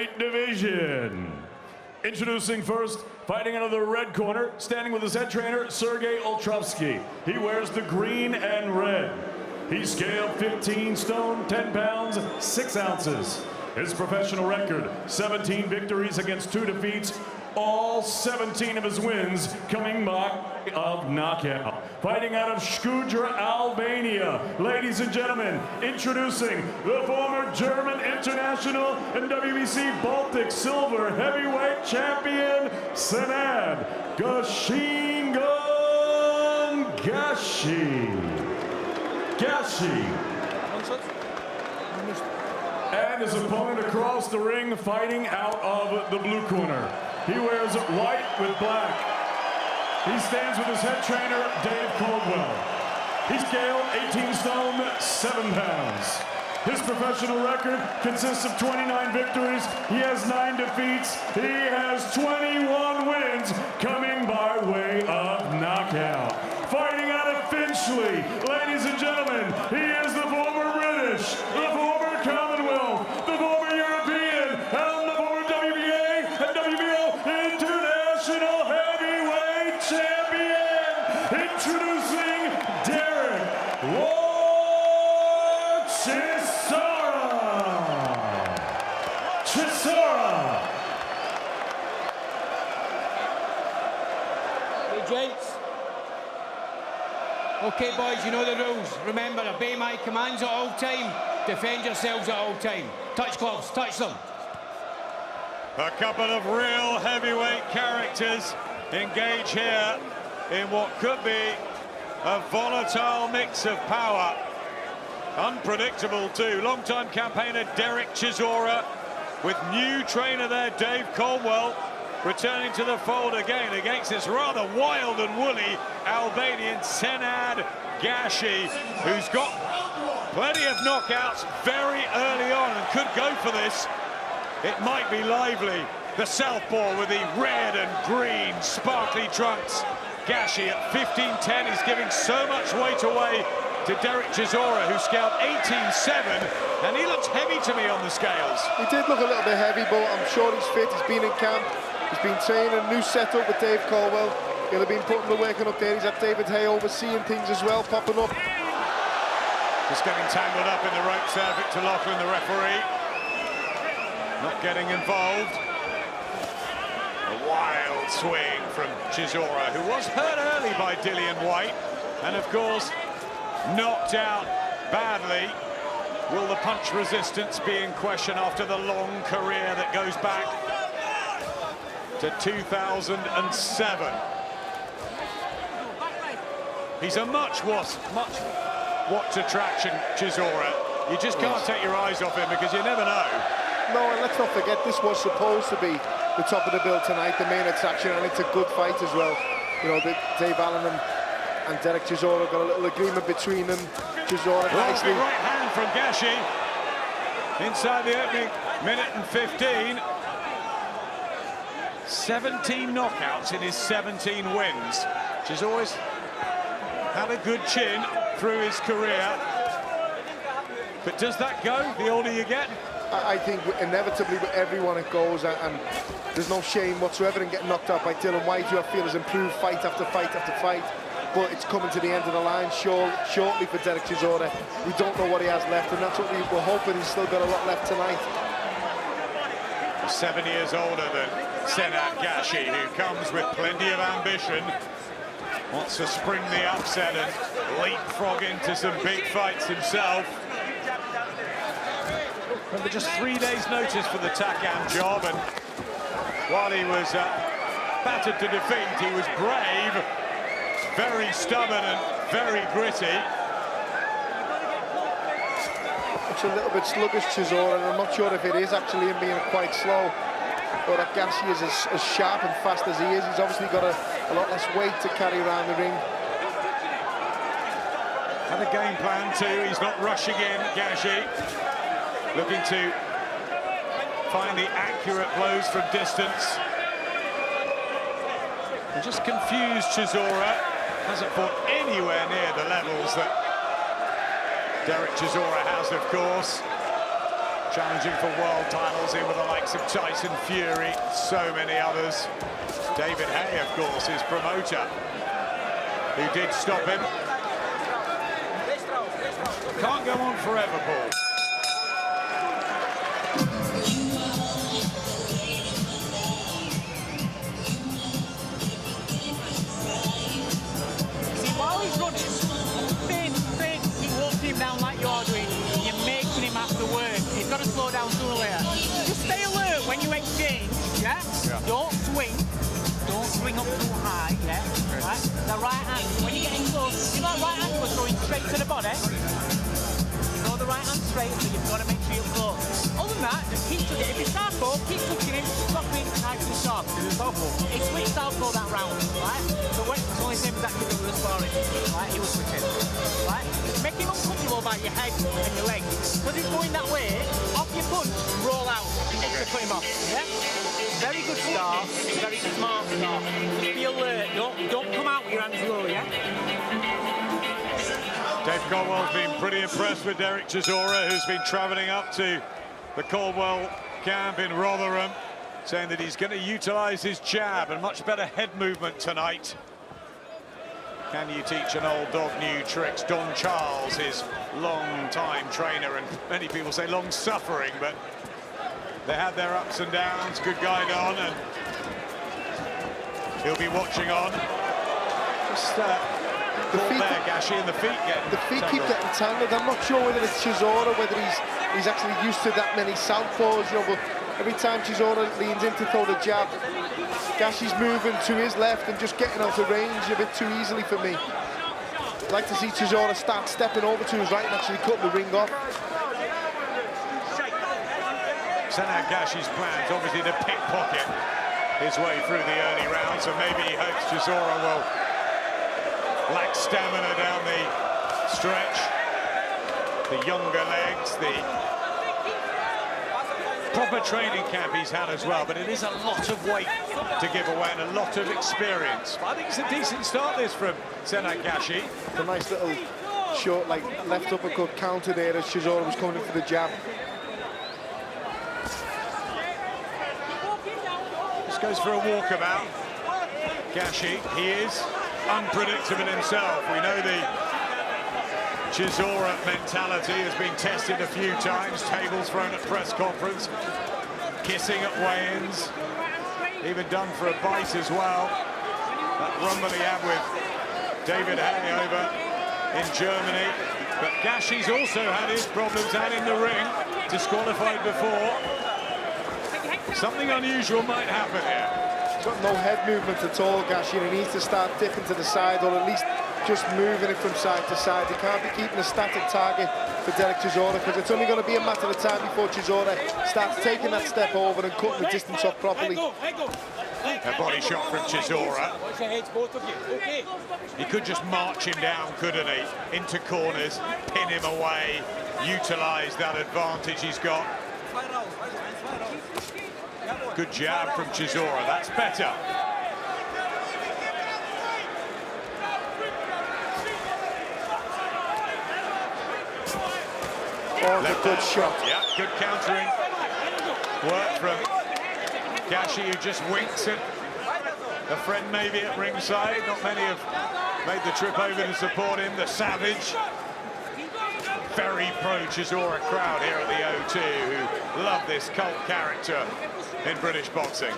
Heavyweight division. Introducing first, fighting out of the red corner, standing with his head trainer, Sergey Oltrovsky. He wears the green and red. He scaled 15 stone, 10 pounds, 6 ounces. His professional record, 17 victories against 2 defeats, all 17 of his wins coming by of knockout. Fighting out of Shkodra, Albania. Ladies and gentlemen, introducing the former German international and WBC Baltic silver heavyweight champion, Senad Gashi. And his opponent across the ring, fighting out of the blue corner. He wears white with black. He stands with his head trainer, Dave Caldwell. He scaled 18 stone, 7 pounds. His professional record consists of 29 victories. He has 9 defeats. He has 21 wins coming by way of knockout. Fighting out of Finchley, ladies and gentlemen, he is the former British, the former Commonwealth, the former European, and the former WBA and WBO International Heavyweight Champion. Introducing Derek Chisora. Hey, gents. Okay, boys, you know the rules. Remember, obey my commands at all time. Defend yourselves at all time. Touch gloves, touch them. A couple of real heavyweight characters engage here in what could be a volatile mix of power. Unpredictable too. Long-time campaigner Derek Chisora with new trainer there, Dave Caldwell, returning to the fold again against this rather wild and woolly Albanian Senad Gashi, who's got plenty of knockouts very early on and could go for this. It might be lively. The southpaw with the red and green sparkly trunks. Gashi at 15'10", is giving so much weight away to Derek Chisora, who scaled 18'7", and he looks heavy to me on the scales. He did look a little bit heavy, but I'm sure he's fit. He's been in camp. He's been training a new setup with Dave Caldwell. He'll have been putting the work in up there. He's had David Hay overseeing things as well, popping up. Just getting tangled up in the ropes there, Victor Laughlin, the referee. Not getting involved. A wild swing from Chisora, who was hurt early by Dillian White, and of course, knocked out badly. Will the punch resistance be in question after the long career that goes back to 2007? He's a much watch attraction, Chisora. You just can't take your eyes off him because you never know. No, and let's not forget, this was supposed to be the top of the bill tonight, the main attraction, and it's a good fight as well. You know, Dave Allen and Derek Chisora got a little agreement between them. Chisora nicely. Right hand from Gashi inside the opening minute and 15. 17 knockouts in his 17 wins. Chisora's had a good chin through his career. But does that go the older you get? I think inevitably with everyone it goes, and there's no shame whatsoever in getting knocked out by Dillian White, who I feel has improved fight after fight after fight. But it's coming to the end of the line shortly for Derek Chisora. We don't know what he has left, and that's what we're hoping. He's still got a lot left tonight. 7 years older than Senad Gashi, who comes with plenty of ambition, wants to spring the upset and leapfrog into some big fights himself. Remember, just 3 days' notice for the Takam job, and while he was battered to defeat, he was brave, very stubborn and very gritty. It's a little bit sluggish, Chisora, and I'm not sure if it is actually him being quite slow, or that Gashi is as sharp and fast as he is. He's obviously got a lot less weight to carry around the ring. Had a game plan too. He's not rushing in, Gashi. Looking to find the accurate blows from distance. And just confused Chisora. Hasn't fought anywhere near the levels that Derek Chisora has, of course. challenging for world titles in with the likes of Tyson Fury, so many others. David Hay, of course, his promoter, who did stop him. Can't go on forever, Paul. While he's running, keep walking him down like you're doing. You're making him have to work. He's got to slow down sooner or later. Just stay alert when you exchange, yeah? Don't swing. Don't swing up too high, yeah? Right? The right hand, when you're getting close, you know right hand was going straight to the body. You know the right hand straight, so you've got to make sure you're close. Other than that, just keep touching. If it's southpaw, keep touching him, stop being nice and sharp. He switched southpaw that round, right? So when it's only same as that kid with the sparring, right? He was switching, right? Make him uncomfortable about your head and your legs. Because he's going that way, off your punch, roll out, to put him off, yeah? Very good start, very smart start. Be alert, don't come out with your hands low, yeah? Dave Caldwell's been pretty impressed with Derek Chisora, who's been travelling up to the Caldwell camp in Rotherham, saying that he's going to utilise his jab and much better head movement tonight. Can you teach an old dog new tricks? Don Charles, his long-time trainer, and many people say long-suffering, but they had their ups and downs. Good guy, Don, and he'll be watching on. Just the feet, there, Gashi, and the feet keep getting tangled. I'm not sure whether it's Chisora, whether he's actually used to that many southpaws, you know, but every time Chisora leans in to throw the jab, Gashi's moving to his left and just getting out of range a bit too easily for me. I'd like to see Chisora start stepping over to his right and actually cutting the ring off. Senad Gashi's plans, obviously, to pickpocket his way through the early round, so maybe he hopes Chisora will lack stamina down the stretch. The younger legs, the proper training camp he's had as well, but it is a lot of weight to give away and a lot of experience. I think it's a decent start, this, from Senad Gashi. It's a nice little short, like, left uppercut counter there as Chisora was coming in for the jab. This goes for a walkabout. Gashi, he is unpredictable himself. We know the Chisora mentality has been tested a few times, tables thrown at press conference, kissing at weigh-ins, even done for a bite as well. That rumble he had with David Hay over in Germany. But Gashi's also had his problems and in the ring, disqualified before. Something unusual might happen here. He's got no head movement at all, Gashi, and he needs to start dipping to the side, or at least just moving it from side to side. He can't be keeping a static target for Derek Chisora, because it's only going to be a matter of time before Chisora starts taking that step over and cutting the distance off properly. A body shot from Chisora. He could just march him down, couldn't he? Into corners, pin him away, utilise that advantage he's got. Good jab from Chisora, that's better. Oh, a good shot. Yeah, good countering work from Gashi, who just winks at a friend maybe at ringside. Not many have made the trip over to support him. The Savage. Very pro-Chisora crowd here at the O2 who love this cult character in British boxing.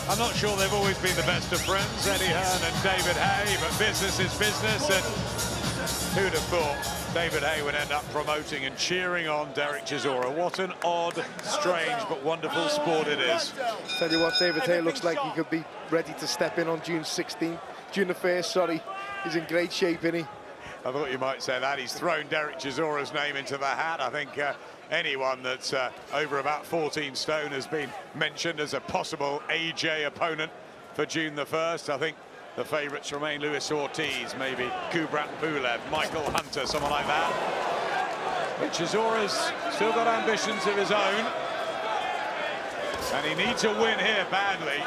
I not sure they've always been the best of friends, Eddie Hearn and David Haye, but business is business, and who'd have thought David Haye would end up promoting and cheering on Derek Chisora. What an odd, strange, but wonderful sport it is. Tell you what, David Haye looks like he could be ready to step in on June 16th. June the 1st, sorry. He's in great shape, isn't he? I thought you might say that. He's thrown Derek Chisora's name into the hat. I think anyone that's over about 14 stone has been mentioned as a possible AJ opponent for June the 1st. I think the favourites remain Luis Ortiz, maybe Kubrat Pulev, Michael Hunter, someone like that. But Chisora's still got ambitions of his own. And he needs a win here badly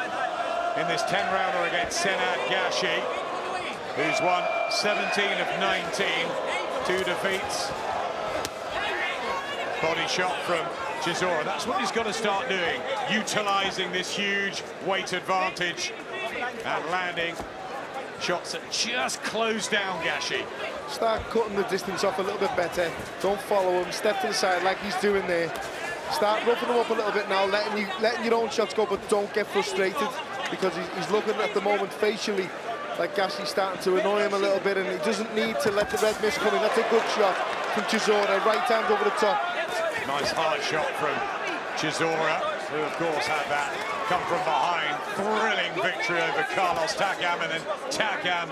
in this 10-rounder against Senad Gashi, who's won 17 of 19, 2 defeats. Body shot from Chisora. That's what he's got to start doing, utilising this huge weight advantage and landing shots that just close down Gashi. Start cutting the distance off a little bit better. Don't follow him. Step to the side like he's doing there. Start roughing him up a little bit now, letting your own shots go, but don't get frustrated, because he's looking at the moment facially like Gashi's starting to annoy him a little bit, and he doesn't need to let the red mist come in. That's a good shot from Chisora. Right hand over the top. Nice hard shot from Chisora, who of course had that come from behind thrilling victory over Carlos Takam, and then Takam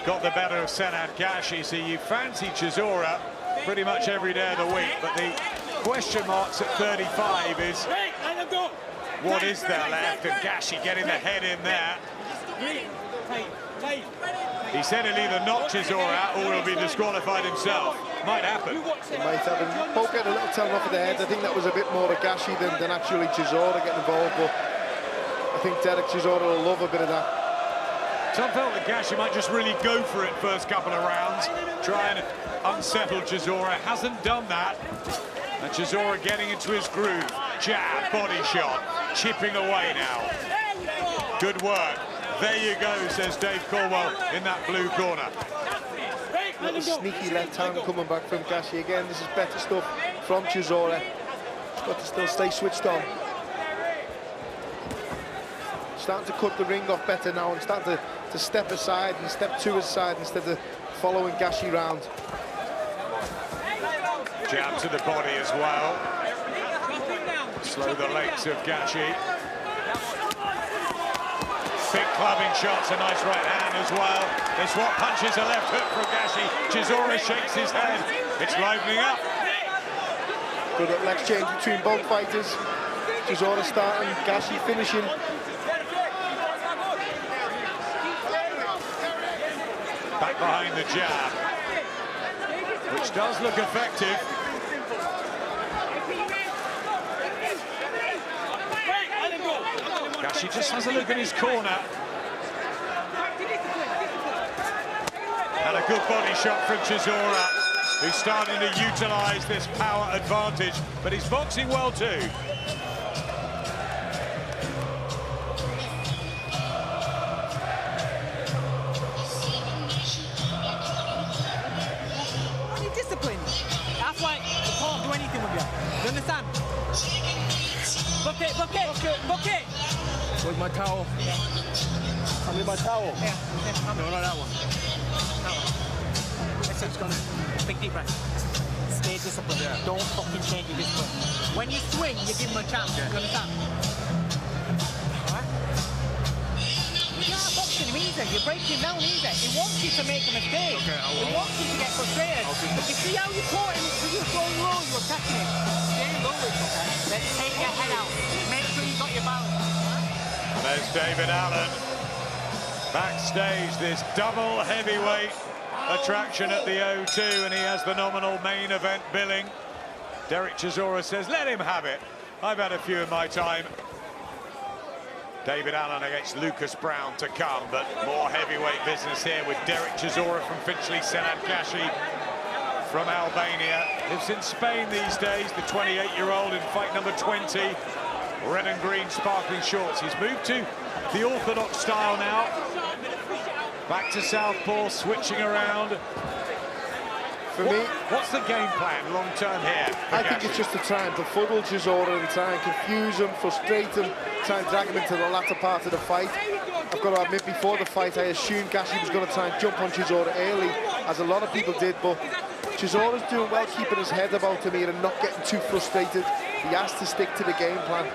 got the better of Senad Gashi. So you fancy Chisora pretty much every day of the week, but the question marks at 35 is what is there left, and Gashi getting the head in there. He said he'll either knock Chisora out or he'll be disqualified himself. Might happen. It might happen. Both getting a little telling off of the head. I think that was a bit more of Gashi than actually Chisora getting involved, but I think Derek Chisora will love a bit of that. Some felt that Gashi might just really go for it first couple of rounds, try and unsettle Chisora. Hasn't done that. And Chisora getting into his groove. Jab, body shot, chipping away now. Good work. There you go, says Dave Caldwell in that blue corner. Little sneaky left hand coming back from Gashi again. This is better stuff from Chisora. He's got to still stay switched on. Starting to cut the ring off better now and starting to step aside and step to his side instead of following Gashi round. Jab to the body as well. Slow the legs of Gashi. Big clubbing shots, a nice right hand as well. This what punches a left hook from Gashi. Chisora shakes his head. It's livening up. Good little exchange between both fighters. Chisora starting, Gashi finishing. Back behind the jab, which does look effective. Gashi just has a look in his corner. And a good body shot from Chisora, who's starting to utilise this power advantage, but he's boxing well too. You're disciplined. That's why they can't do anything with you. You understand? Bucket, bucket, bucket, bucket. Where's my towel? Yeah. I need my towel. Yeah. No, not that one. That one. Let's just go. Big deep breath. Stay disciplined. Yeah. Don't fucking change your discipline. When you swing, you give him a chance. Yeah. You understand? Alright? You're not boxing him easy. You're breaking him down easy. He wants you to make a mistake. Okay, I will. He wants you to get frustrated. You see how you caught him? You're going low, you're attacking him. Stay low with him, okay? Then take your head out. Make sure you got your balance. There's David Allen backstage, this double heavyweight attraction at the O2, and he has the nominal main event billing. Derek Chisora says, let him have it. I've had a few in my time. David Allen against Lucas Brown to come, but more heavyweight business here with Derek Chisora from Finchley, Senad Gashi from Albania. Lives in Spain these days, the 28-year-old in fight number 20. Red and green sparkling shorts. He's moved to the orthodox style now. Back to southpaw, switching around. For me, what's the game plan long-term here? I think it's just to try and befuddle Chisora and try and confuse him, frustrate him, try and drag him into the latter part of the fight. I've got to admit, before the fight, I assumed Gashi was going to try and jump on Chisora early, as a lot of people did, but Chisora's doing well keeping his head about him here and not getting too frustrated. He has to stick to the game plan.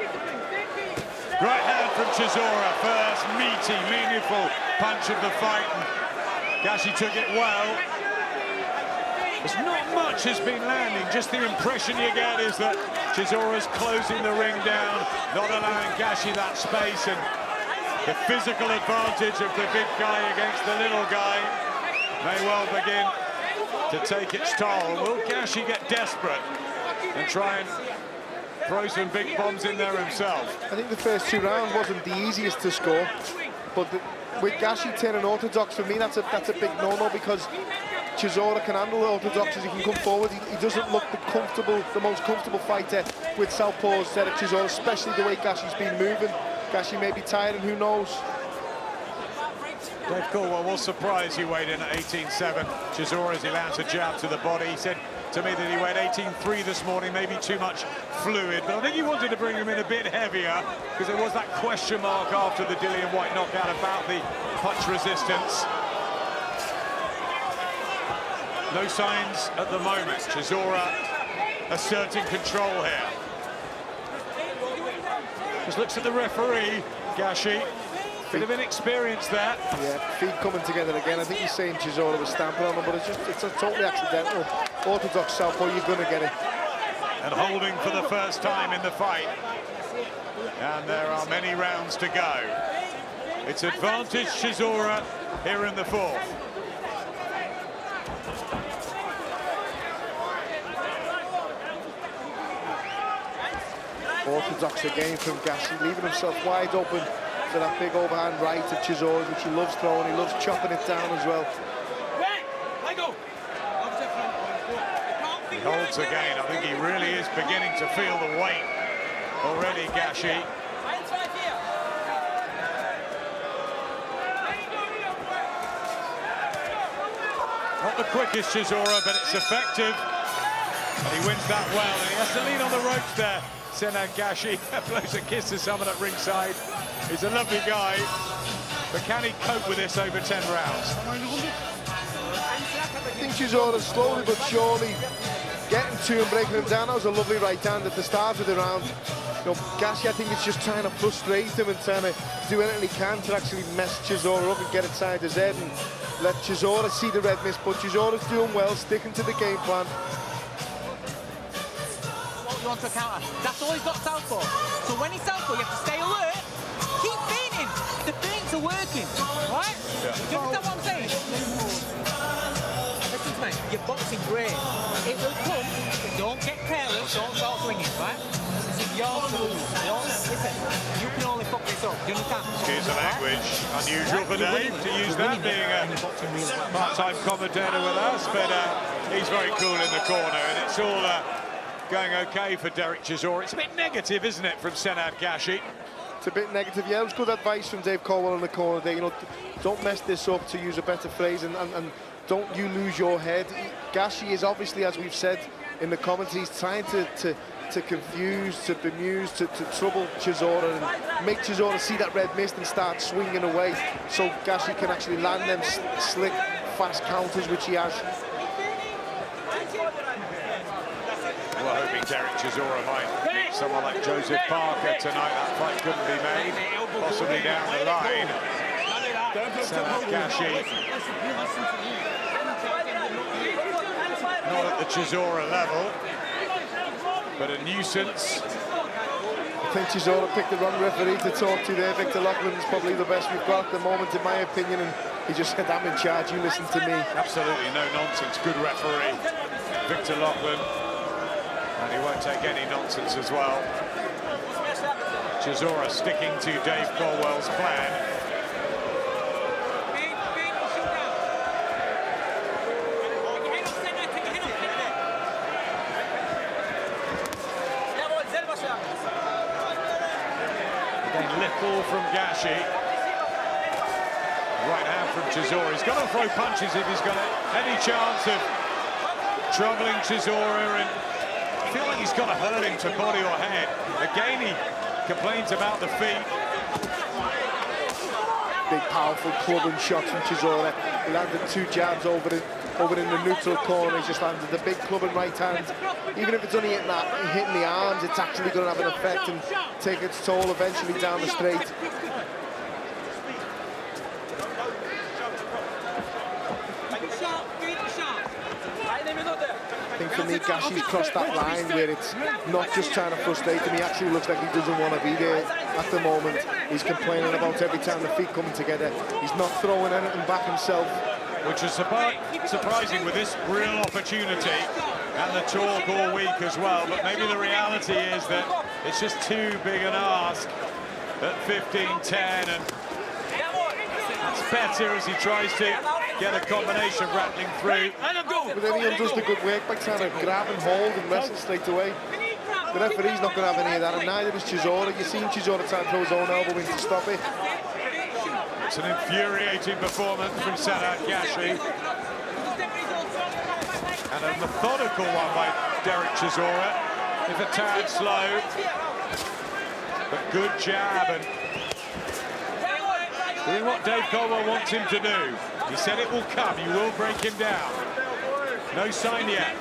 Right hand from Chisora, first meaty, meaningful punch of the fight. And Gashi took it well. There's not much has been landing, just the impression you get is that Chisora's closing the ring down, not allowing Gashi that space, and the physical advantage of the big guy against the little guy may well begin to take its toll. Will Gashi get desperate and try and throw some big bombs in there himself? I think the first 2 rounds wasn't the easiest to score, but with Gashi turning orthodox, for me that's a big no-no, because Chisora can handle the orthodoxies. He can come forward. He doesn't look the most comfortable fighter with southpaws, Derek Chisora, especially the way Gashi's been moving. Gashi may be tired, and who knows? Dave Caldwell was surprised he weighed in at 18.7. Chisora, as he lands a jab to the body, he said to me that he weighed 18.3 this morning, maybe too much fluid, but I think he wanted to bring him in a bit heavier because there was that question mark after the Dillian Whyte knockout about the punch resistance. No signs at the moment. Chisora asserting control here. Just looks at the referee, Gashi. Bit of inexperience there. Yeah, feet coming together again. I think he's saying Chisora was stamping on him, but it's a totally accidental. Orthodox southpaw, you're going to get it. And holding for the first time in the fight. And there are many rounds to go. It's advantage Chisora here in the 4th. Orthodox again from Gashi, leaving himself wide open for that big overhand right of Chisora's, which he loves throwing. He loves chopping it down as well. He holds again. I think he really is beginning to feel the weight already, Gashi. Not the quickest Chisora, but it's effective. And he wins that well, and he has to lean on the ropes there. Senad Gashi blows a kiss to someone at ringside. He's a lovely guy, but can he cope with this over 10 rounds? I think Chisora slowly but surely getting to him, breaking him down. That was a lovely right hand at the start of the round. You know, Gashi, I think it's just trying to frustrate him and trying to do anything he can to actually mess Chisora up and get inside his head and let Chisora see the red mist. But Chisora's doing well, sticking to the game plan. You want to counter. That's all he's got southpaw. So when he's southpaw, you have to stay alert. Keep feinting. The feints are working, right? Yeah. Do you understand what I'm saying? Listen to me. You're boxing great. It will come. Don't get careless. Don't start swinging, right? This is your move. Don't listen. You can only fuck this up. Do you understand? Excuse the language. Unusual for Dave to use that, being a part-time commentator with us, but he's very cool in the corner, and it's all going okay for Derek Chisora. It's a bit negative, isn't it, from Senad Gashi? It's a bit negative. Yeah, it was good advice from Dave Caldwell in the corner there. You know, don't mess this up, to use a better phrase, and don't you lose your head. Gashi is obviously, as we've said in the commentary, he's trying to confuse, to bemuse, to trouble Chisora and make Chisora see that red mist and start swinging away, so Gashi can actually land them slick, fast counters, which he has. We're hoping Derek Chisora might meet someone like Joseph Parker tonight. That fight couldn't be made, possibly down the line. Senad Gashi not at the Chisora level, but a nuisance. I think Chisora picked the wrong referee to talk to there. Victor Loughlin's probably the best we've got at the moment, in my opinion, and he just said, I'm in charge, you listen to me. Absolutely no nonsense, good referee, Victor Loughlin. And he won't take any nonsense as well. Chisora sticking to Dave Caldwell's plan. Again, little from Gashi. Right hand from Chisora. He's got to throw punches if he's got any chance of struggling Chisora, and I feel like he's got to hurt him to body or head. Again, he complains about the feet. Big, powerful clubbing shots from Chisora. He landed 2 jabs over in the neutral corner. He's just landed the big clubbing right hand. Even if it's only hitting the arms, it's actually going to have an effect and take its toll eventually down the straight. I think for me, Gashi's crossed that line where it's not just trying to frustrate him. He actually looks like he doesn't want to be there at the moment. He's complaining about every time the feet coming together. He's not throwing anything back himself. Which is surprising with this real opportunity and the talk all week as well. But maybe the reality is that it's just too big an ask at 15-10, and it's better as he tries to get a combination rattling through. But then he undoes the good work by trying to grab and hold and wrestle straight away. The referee's not going to have any of that, and neither is Chisora. You've seen Chisora try and throw his own elbow in to stop it. It's an infuriating performance from Senad Gashi. And a methodical one by Derek Chisora, if a tad slow. But good jab, and doing what Dave Caldwell wants him to do. He said it will come, you will break him down. No sign yet.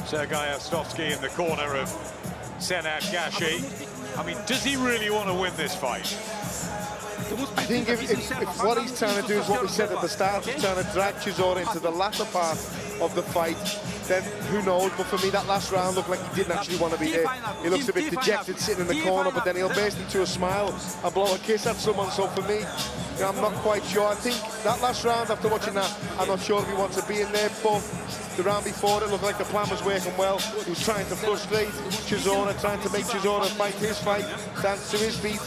Sergei Ostovsky in the corner of Senad Gashi. I mean, does he really want to win this fight? I think if what he's trying to do is what we said at the start, he's trying to drag Chisora into the latter part of the fight, then who knows. But for me, that last round looked like he didn't actually want to be there. He looks a bit dejected sitting in the corner, but then he'll burst into a smile and blow a kiss at someone. So for me, you know, I'm not quite sure. I think that last round, after watching that, I'm not sure if he wants to be in there, but the round before it looked like the plan was working well. He was trying to frustrate Chisora, trying to make Chisora fight his fight, dance to his beat.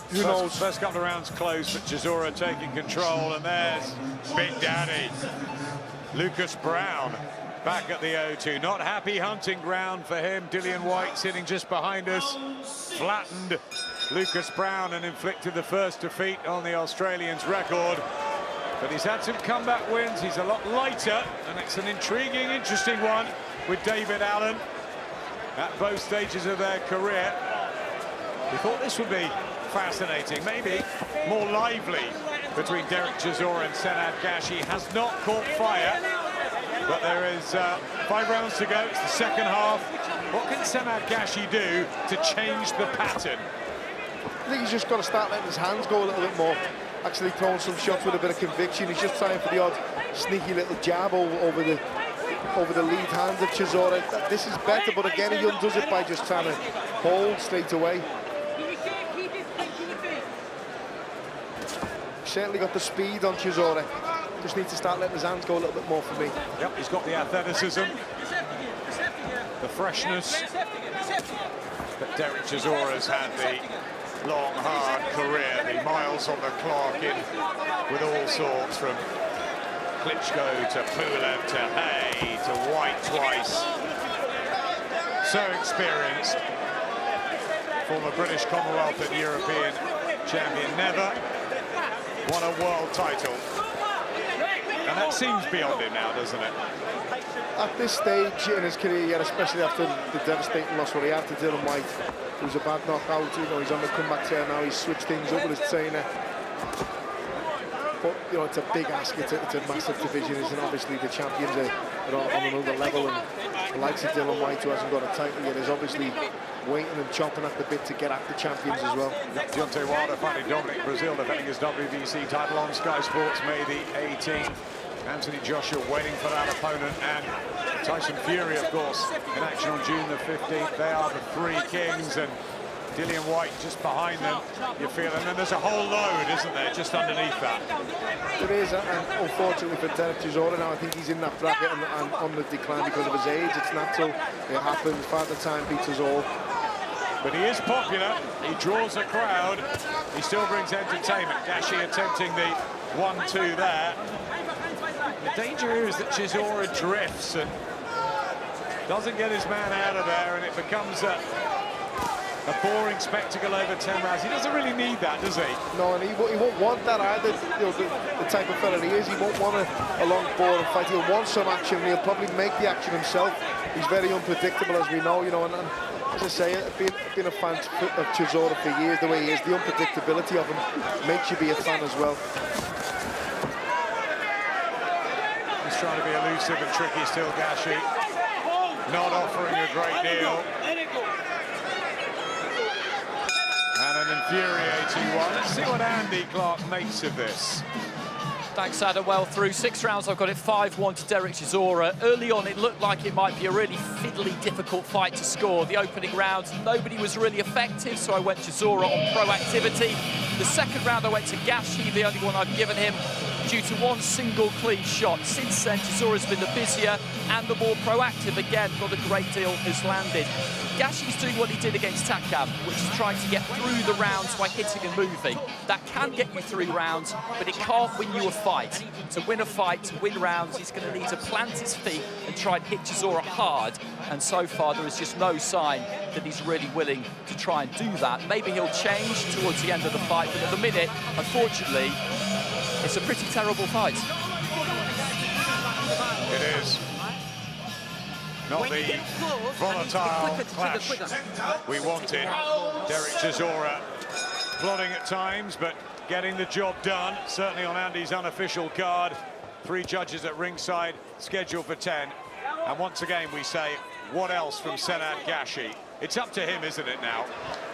Who knows? First couple of rounds close, but Chisora taking control, and there's Big Daddy. Lucas Brown back at the O2. Not happy hunting ground for him. Dillian Whyte sitting just behind us. Flattened Lucas Brown and inflicted the first defeat on the Australian's record. But he's had some comeback wins. He's a lot lighter, and it's an intriguing, interesting one with David Allen at both stages of their career. We thought this would be fascinating, maybe more lively between Derek Chisora and Senad Gashi. Has not caught fire, but there is 5 rounds to go. It's the second half. What can Senad Gashi do to change the pattern? I think he's just got to start letting his hands go a little bit more, actually throwing some shots with a bit of conviction. He's just trying for the odd sneaky little jab over the lead hand of Chisora. This is better, but again, he undoes it by just trying to hold straight away. Certainly got the speed on Chisora. Just needs to start letting his hands go a little bit more for me. Yep, he's got the athleticism, the freshness. But Derek Chisora's had the long, hard career, the miles on the clock in with all sorts, from Klitschko to Pulev to Hay to White twice. So experienced. Former British Commonwealth and European champion, never won a world title. And that seems beyond him now, doesn't it? At this stage in his career, yet especially after the devastating loss where he had to Dillian Whyte, it was a bad knockout. You know, he's on the comeback trail now. He's switched things up with his trainer. But you know, it's a big ask. It's a massive division, isn't it? Obviously, the champions are on another level, and the likes of Dillian Whyte, who hasn't got a title yet, is obviously waiting and chomping at the bit to get at the champions as well. Deontay Wilder fighting Dominic Brazil, defending his WBC title on Sky Sports May the 18th. Anthony Joshua waiting for that opponent, and Tyson Fury, of course, in action on June the 15th. They are the 3 kings, and Dillian Whyte just behind them, you feel. And then there's a whole load, isn't there, just underneath that? There is, and unfortunately for Derek Chisora now, I think he's in that bracket and on the decline because of his age. It's natural, it happens, Father Time beats us all. But he is popular, he draws a crowd, he still brings entertainment. Gashi attempting the 1-2 there. The danger here is that Chisora drifts, and Doesn't get his man out of there, and it becomes a boring spectacle over 10 rounds. He doesn't really need that, does he? No, and he won't want that either. You know, the type of fella he is, he won't want a long, boring fight. He'll want some action, and he'll probably make the action himself. He's very unpredictable, as we know, you know, and as I say, I've been a fan of Chisora for years, the way he is. The unpredictability of him makes you be a fan as well. He's trying to be elusive and tricky still, Gashi. Not offering a great deal. And an infuriating one. Let's see what Andy Clark makes of this. Thanks, Adam. Well, through 6 rounds, I've got it 5-1 to Derek Chisora. Early on, it looked like it might be a really fiddly, difficult fight to score. The opening round, nobody was really effective, so I went Chisora on proactivity. The second round, I went to Gashi, the only one I've given him, due to one single clean shot. Since then, Chisora's been the busier and the more proactive. Again, not a great deal has landed. Gashi's doing what he did against Takam, which is trying to get through the rounds by hitting and moving. That can get you through rounds, but it can't win you a fight. To win a fight, to win rounds, he's going to need to plant his feet and try and hit Chisora hard. And so far, there is just no sign that he's really willing to try and do that. Maybe he'll change towards the end of the fight, but at the minute, unfortunately, it's a pretty terrible fight. It is. Not the volatile clash we wanted. Derek Chisora plodding at times, but getting the job done. Certainly on Andy's unofficial card. 3 judges at ringside, scheduled for 10. And once again, we say, what else from Senad Gashi? It's up to him, isn't it, now?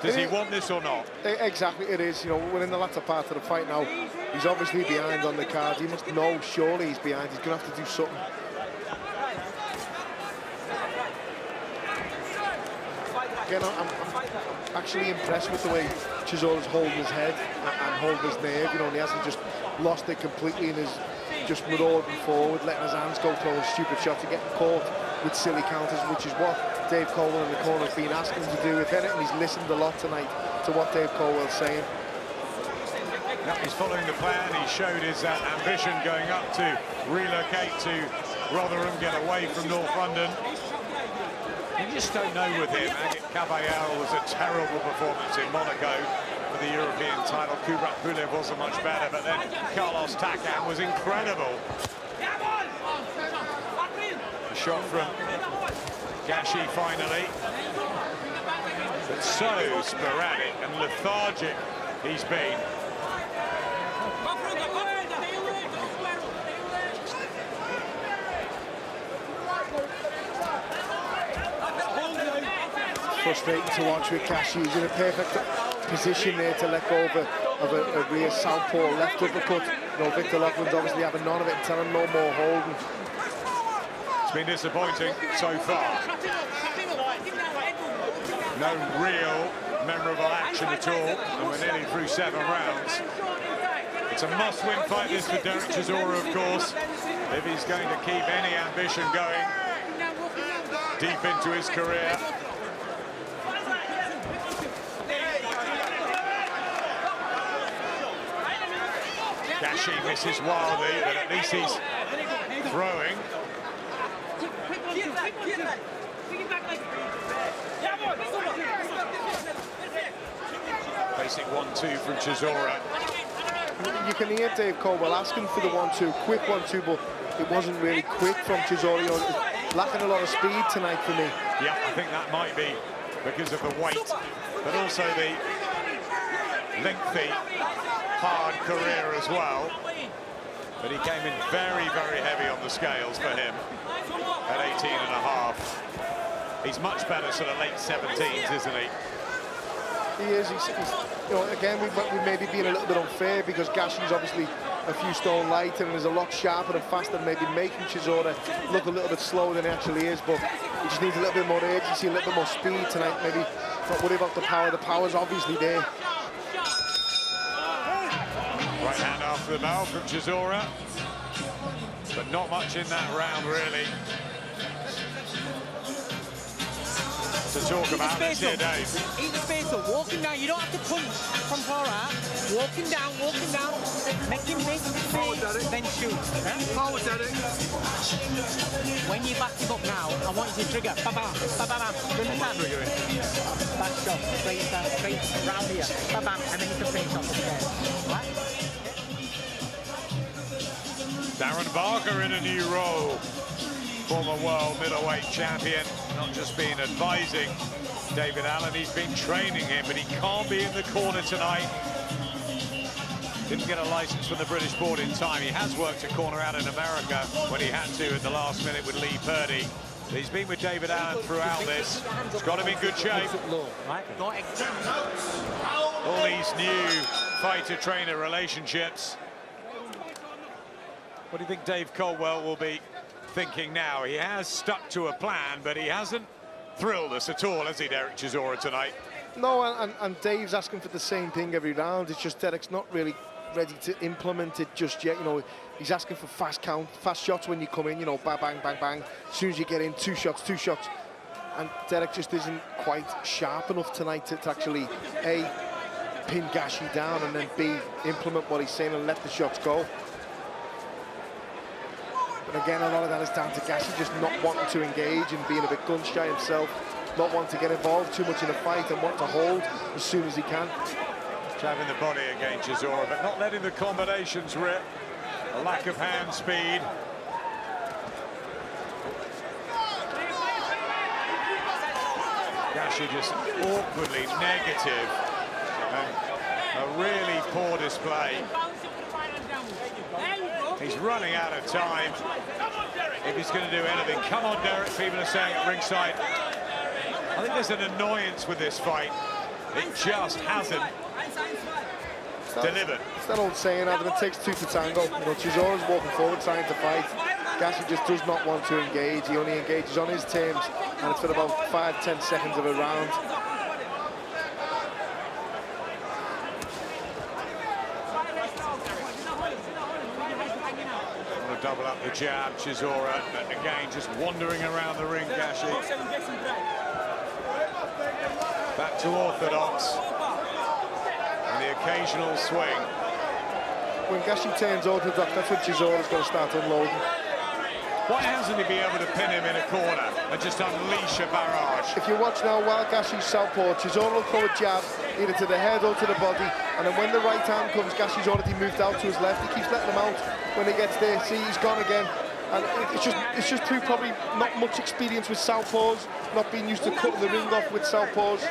Does he want this or not? Exactly, it is. You know, we're in the latter part of the fight now. He's obviously behind on the card. He must know, surely he's behind. He's going to have to do something. Again, I'm actually impressed with the way Chisora's holding his head and holding his nerve. You know, and he hasn't just lost it completely and is just marauding forward, letting his hands go, throwing stupid shots and getting caught with silly counters, which is what Dave Colwell in the corner has been asking him to do. If anything, he's listened a lot tonight to what Dave Colwell's saying. Yep, he's following the plan. He showed his ambition going up to relocate to Rotherham, get away from North London. You just don't know with him. Agit Caballero was a terrible performance in Monaco for the European title. Kubrat Pulev wasn't much better, but then Carlos Takam was incredible. A shot from Gashi finally. But so sporadic and lethargic he's been. Frustrating to watch with Gashi. He's in a perfect position there to let go of a rear southpaw left uppercut. You know, Victor Loughlin's obviously having none of it and telling no more holding. It's been disappointing so far. No real memorable action at all, and we're nearly through 7 rounds. It's a must-win fight this for Derek Chisora, of course, if he's going to keep any ambition going deep into his career. Gashi misses wildly, but at least he's throwing. Basic 1-2 from Chisora. You can hear Dave Colwell asking for the 1-2, quick 1-2, but it wasn't really quick from Chisora. You know, lacking a lot of speed tonight for me. Yeah, I think that might be because of the weight, but also the lengthy, hard career as well. But he came in very, very heavy on the scales for him at 18.5. He's much better sort of late 17s, isn't he? He is. He's you know, again, we've maybe been a little bit unfair because Gashi's obviously a few stone lighter and is a lot sharper and faster, maybe making Chisora look a little bit slower than he actually is. But he just needs a little bit more urgency, a little bit more speed tonight. Maybe not worry about the power. The power's obviously there. Right hand after the bell from Chisora, but not much in that round, really, to talk about. Let's hear Dave. Eat the space up, walking down. You don't have to punch from far out. Walk him down, make him miss, then shoot. Forward, Derek. When you back him up now, I want you to trigger. Ba-bam, ba-bam, understand? Back shot, straight round here. Ba-bam, and then you can finish off upstairs. Right? Darren Barker in a new role. Former world middleweight champion, not just been advising David Allen, he's been training him, but he can't be in the corner tonight. Didn't get a license from the British board in time. He has worked a corner out in America when he had to at the last minute with Lee Purdy. But he's been with David Allen throughout this. He's got him in good shape. All these new fighter-trainer relationships. What do you think Dave Caldwell will be thinking now? He has stuck to a plan, but he hasn't thrilled us at all, has he, Derek Chisora, tonight? No, and Dave's asking for the same thing every round. It's just Derek's not really ready to implement it just yet. You know, he's asking for fast shots when you come in, you know, bang, bang, bang, bang. As soon as you get in, two shots. And Derek just isn't quite sharp enough tonight to actually, A, pin Gashi down, and then B, implement what he's saying and let the shots go. But again, a lot of that is down to Gashi just not wanting to engage and being a bit gun-shy himself, not wanting to get involved too much in a fight and want to hold as soon as he can. Jabbing the body against Chisora, but not letting the combinations rip. A lack of hand speed. Gashi just awkwardly negative, and a really poor display. He's running out of time. If he's going to do anything, come on, Derek, people are saying at ringside. I think there's an annoyance with this fight. It just hasn't delivered. It's that old saying, Adam, it takes two to tango. You know, Chisora's walking forward trying to fight. Gashi just does not want to engage. He only engages on his terms, and it's for about 5-10 seconds of a round. Double up the jab, Chisora, but again just wandering around the ring, Gashi. Back to orthodox, and the occasional swing. When Gashi turns orthodox, that's when Chisora's going to start unloading. Why hasn't he been able to pin him in a corner and just unleash a barrage? If you watch now, while Gashi's southpaw, Chisora will throw a jab either to the head or to the body, and then when the right hand comes, Gashi's already moved out to his left. He keeps letting him out. When he gets there, see, he's gone again. And it's just through probably not much experience with southpaws, not being used to cutting the ring off with southpaws.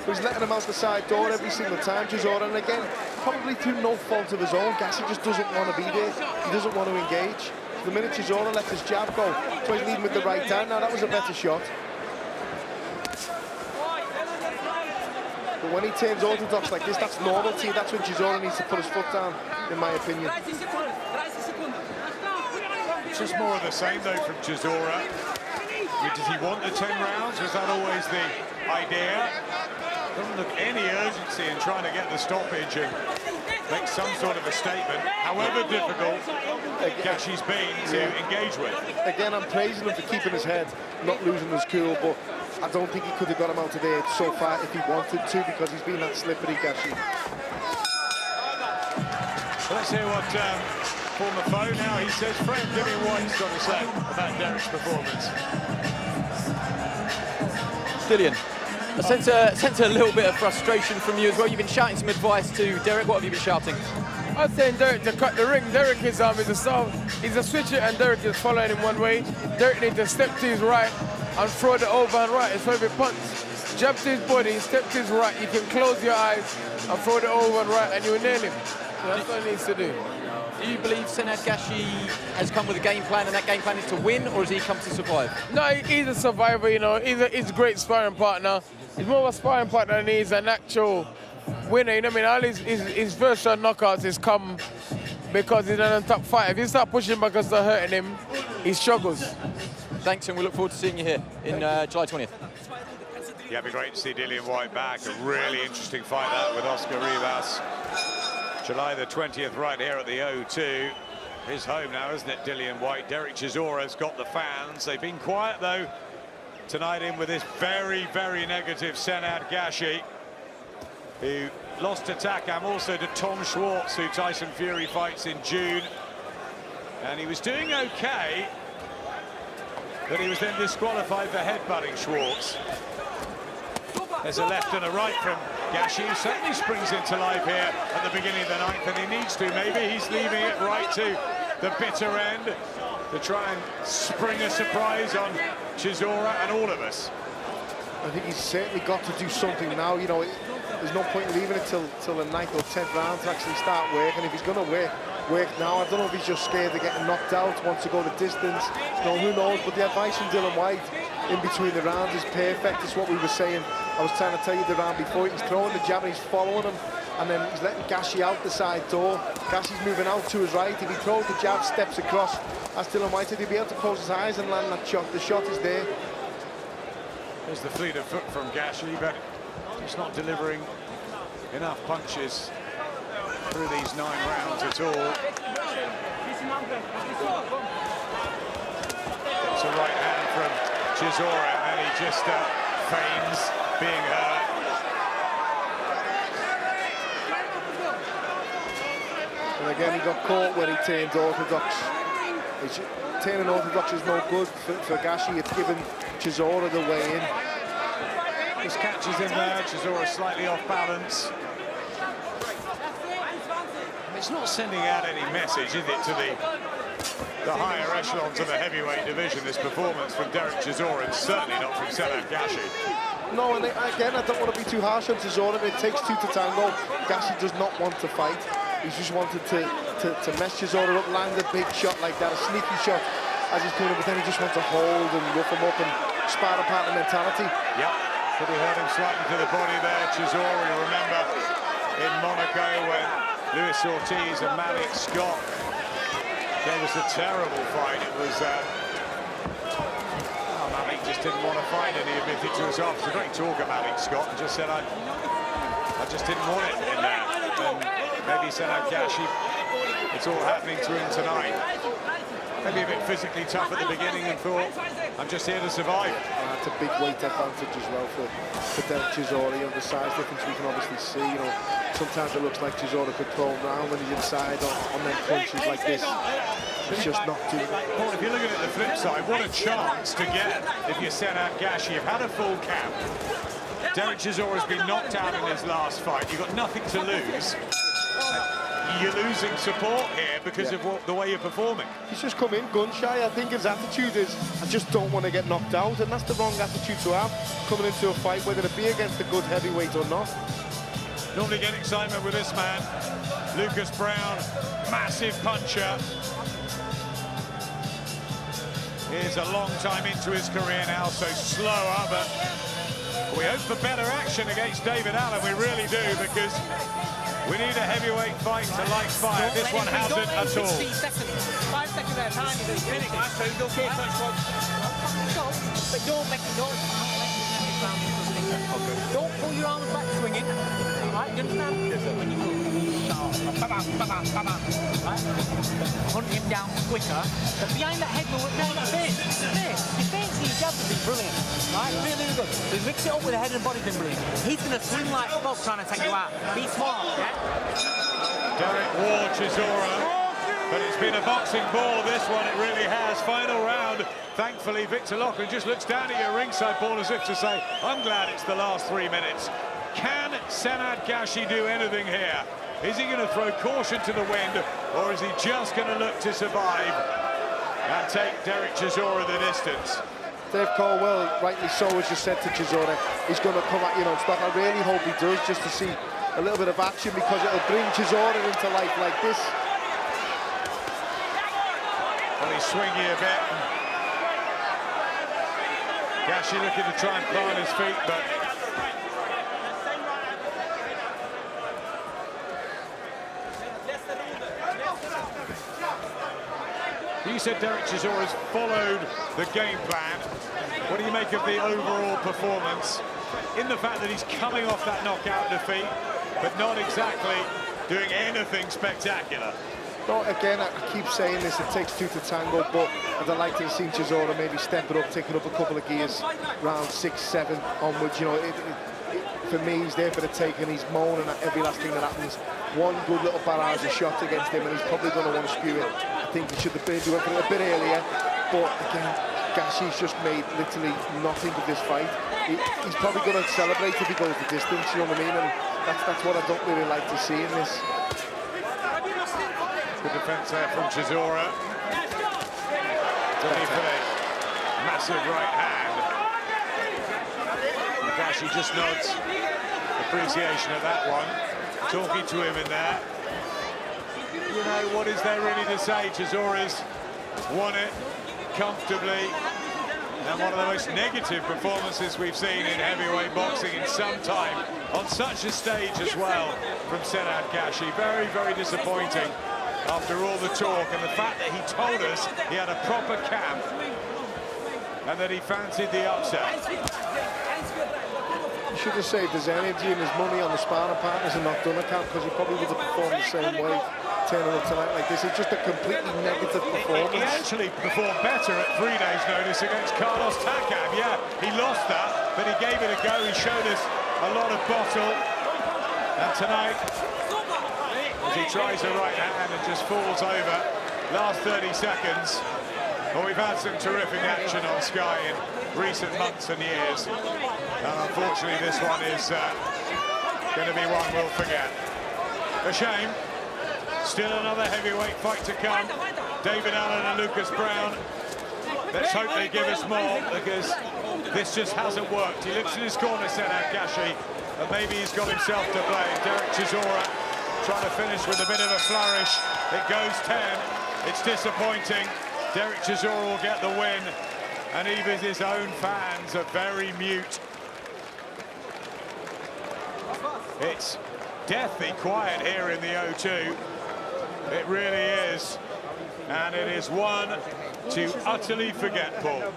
But he's letting him out the side door every single time, Chisora. And again, probably through no fault of his own, Gashi just doesn't want to be there. He doesn't want to engage. The minute Chisora lets his jab go, so he's leading with the right hand. Now that was a better shot. But when he turns orthodox like this, that's normality. That's when Chisora needs to put his foot down, in my opinion. Just more of the same, though, from Chisora. Does he want the 10 rounds? Was that always the idea? Doesn't look any urgency in trying to get the stoppage and make some sort of a statement, however difficult Gashi's been to engage with. Again, I'm praising him for keeping his head, not losing his cool, but I don't think he could have got him out of there so far if he wanted to, because he's been that slippery, Gashi. Let's hear what former foe now, he says, friend Dillian White's got to say about Derek's performance. Dillian, I sense a little bit of frustration from you as well. You've been shouting some advice to Derek. What have you been shouting? I'm saying Derek to cut the ring. Derek is a star. He's a switcher, and Derek is following him one way. Derek needs to step to his right and throw the over and right. It's very punch. Jab to his body, step to his right. You can close your eyes and throw the over and right, and you'll nail him. So that's what he needs to do. Do you believe Senad Gashi has come with a game plan, and that game plan is to win, or has he come to survive? No, he's a survivor, you know. He's a great sparring partner. He's more of a sparring partner than he's an actual winner. You know what I mean? All his first round knockouts has come because he's an top fight. If you start pushing back and start hurting him, he struggles. Thanks, and we look forward to seeing you here in July 20th. Yeah, it'd be great to see Dillian White back. A really interesting fight that with Oscar Rivas. July the 20th, right here at the O2. His home now, isn't it, Dillian White? Derek Chisora's got the fans. They've been quiet, though, tonight in with this very, very negative Senad Gashi, who lost to Takam, also to Tom Schwartz, who Tyson Fury fights in June. And he was doing okay, but he was then disqualified for headbutting Schwartz. There's a left and a right from Gashi, who certainly springs into life here at the beginning of the ninth, and he needs to. Maybe he's leaving it right to the bitter end to try and spring a surprise on Chisora and all of us. I think he's certainly got to do something now. You know, there's no point leaving it till the 9th or 10th round to actually start working. If he's going to work now, I don't know if he's just scared of getting knocked out, wants to go the distance. No, who knows? But the advice from Dylan White in between the rounds is perfect. It's what we were saying. I was trying to tell you the round before. He's throwing the jab and he's following him, and then he's letting Gashi out the side door. Gashi's moving out to his right. If he throws the jab, steps across, as Dylan White said, he'll be able to close his eyes and land that shot. The shot is there. There's the fleet of foot from Gashi, but he's not delivering enough punches through these 9 rounds at all. It's a right hand from Chisora, and he just feigns being hurt. And again, he got caught when he turned orthodox. Turning orthodox is no good for Gashi. It's given Chisora the way in. Just catches him there. Chisora slightly off balance. It's not sending out any message, is it, to the higher echelons of the heavyweight division, this performance from Derek Chisora, and certainly not from Senad Gashi. No, and again, I don't want to be too harsh on Chisora. It takes 2 to tango. Gashi does not want to fight. He's just wanted to mess Chisora up, land a big shot like that, a sneaky shot as he's coming up, but then he just wants to hold and rough him up and spar apart the mentality. Yep, could have hurt him slightly to the body there. Chisora, you remember in Monaco when Luis Ortiz and Malik Scott gave us a terrible fight. It was Malik just didn't want to fight, and he admitted to us after. It's a great talk about Malik Scott, and just said, I just didn't want it in there. And maybe Senad Gashi, it's all happening to him tonight. Maybe a bit physically tough at the beginning and thought, I'm just here to survive. That's a big weight advantage as well for Derek Chisora. The size difference we can obviously see. You know, sometimes it looks like Chisora could throw him round when he's inside on them punches like this. It's just not doing it. Paul, if you're looking at the flip side, what a chance to get if you send out Gashi. You've had a full camp. Derek Chisora's been knocked out in his last fight. You've got nothing to lose. You're losing support here because of the way you're performing. He's just come in gun-shy. I think his attitude is, I just don't want to get knocked out, and that's the wrong attitude to have coming into a fight, whether it be against a good heavyweight or not. Normally get excitement with this man. Lucas Brown, massive puncher. He's a long time into his career now, so slower, but we hope for better action against David Allen. We really do, because we need a heavyweight fight to light fire. This one hasn't at all. 5 seconds at a time. He's okay, but don't make it. Don't pull your arms back swinging. Right, you understand? Yes, sir. When you move, hunt him down quicker. But behind that head, behind that face, your face and your jabs have been brilliant. Right, really, really good. So he mix it up with the head and body, been brilliant. He's going to swing like fuck trying to take you out. Be smart, yeah? Derek Ward, Chisora. But it's been a boxing ball, this one, it really has. Final round. Thankfully, Victor Loughlin just looks down at your ringside, Paul, as if to say, I'm glad it's the last 3 minutes. Can Senad Gashi do anything here? Is he going to throw caution to the wind, or is he just going to look to survive and take Derek Chisora the distance? Dave Caldwell, rightly so, as you said to Chisora, he's going to come at you non-stop. I really hope he does, just to see a little bit of action, because it'll bring Chisora into life like this. Well, he's swinging a bit. Gashi looking to try and plant his feet, but you said Derek Chisora's followed the game plan. What do you make of the overall performance, in the fact that he's coming off that knockout defeat, but not exactly doing anything spectacular? No, again, I keep saying this, it takes 2 to tango, but I'd like to have seen Chisora maybe step it up, take it up a couple of gears, round 6, 7 onwards. You know, for me, he's there for the taking. He's moaning at every last thing that happens. One good little barrage of shots against him, and he's probably going to want to spew it. I think he should have been doing it a bit earlier, but again, Gashi's just made literally nothing of this fight. He's probably going to celebrate if he goes the distance, you know what I mean? And that's what I don't really like to see in this. Good defence there from Chisora. Ready for the massive right hand. Gashi just nods appreciation of that one. Talking to him in there. You know, what is there really to say? Chisora's won it comfortably. And one of the most negative performances we've seen in heavyweight boxing in some time. On such a stage as well from Senad Gashi. Very, very disappointing after all the talk and the fact that he told us he had a proper camp and that he fancied the upset. He should have saved his energy and his money on the sparring partners and not done a camp, because he probably would have performed the same way turning up tonight like this. It's just a completely negative performance. He actually performed better at 3 days' notice against Carlos Takam. Yeah, he lost that, but he gave it a go. He showed us a lot of bottle. And tonight, as he tries a right hand and just falls over, last 30 seconds. Well, we've had some terrific action on Sky in recent months and years. And unfortunately, this one is going to be one we'll forget. A shame. Still another heavyweight fight to come. David Allen and Lucas Brown. Let's hope they give us more, because this just hasn't worked. He looks in his corner, Senad Gashi, and maybe he's got himself to blame. Derek Chisora trying to finish with a bit of a flourish. It goes 10. It's disappointing. Derek Chisora will get the win, and even his own fans are very mute. It's deathly quiet here in the O2. It really is. And it is one to utterly forget, Paul.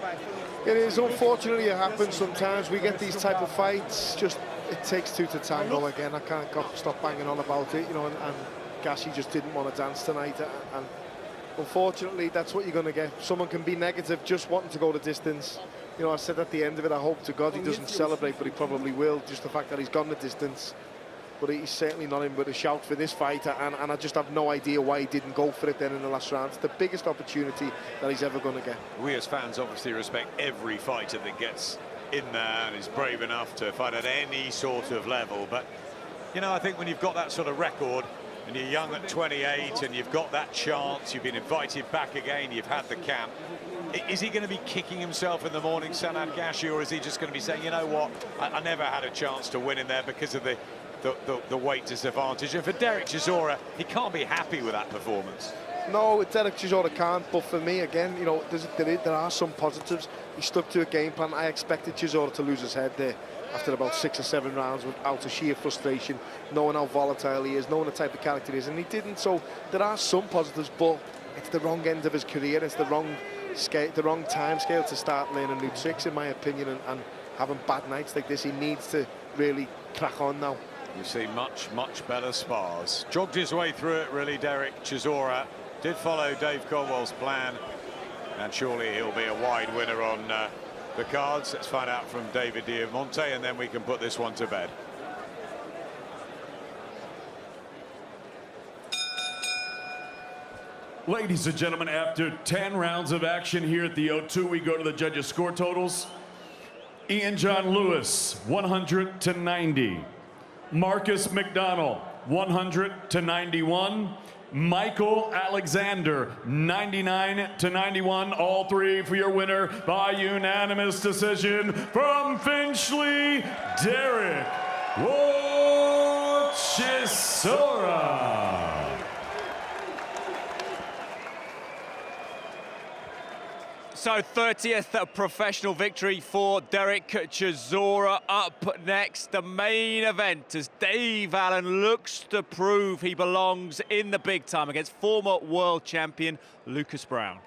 It is. Unfortunately, it happens sometimes. We get these type of fights. Just, it takes two to tango again. I can't stop banging on about it, you know, and Gashi just didn't want to dance tonight. And unfortunately, that's what you're going to get. Someone can be negative, just wanting to go the distance. You know, I said at the end of it, I hope to God he doesn't celebrate, but he probably will, just the fact that he's gone the distance. But he's certainly not in with a shout for this fight, and I just have no idea why he didn't go for it then in the last round. It's the biggest opportunity that he's ever going to get. We as fans obviously respect every fighter that gets in there and is brave enough to fight at any sort of level. But, you know, I think when you've got that sort of record, and you're young at 28, and you've got that chance, you've been invited back again, you've had the camp, is he going to be kicking himself in the morning, Senad Gashi, or is he just going to be saying, you know what, I never had a chance to win in there because of the weight disadvantage? And for Derek Chisora, he can't be happy with that performance. No, Derek Chisora can't, but for me, again, you know, there are some positives. He stuck to a game plan. I expected Chisora to lose his head there after about 6 or 7 rounds out of sheer frustration, knowing how volatile he is, knowing the type of character he is, and he didn't. So there are some positives, but it's the wrong end of his career. It's the wrong time scale to start learning new tricks, in my opinion, and having bad nights like this. He needs to really crack on now. You see much better spars. Jogged his way through it, really, Derek Chisora. Did follow Dave Caldwell's plan, and surely he'll be a wide winner on the cards. Let's find out from David Diamante, and then we can put this one to bed. Ladies and gentlemen, after 10 rounds of action here at the O2, we go to the judges' score totals. Ian John Lewis, 100-90. Marcus McDonald, 100-91. Michael Alexander, 99-91. All three for your winner by unanimous decision from Finchley, Derek Chisora. So 30th professional victory for Derek Chisora. Up next, the main event, as Dave Allen looks to prove he belongs in the big time against former world champion Lucas Brown.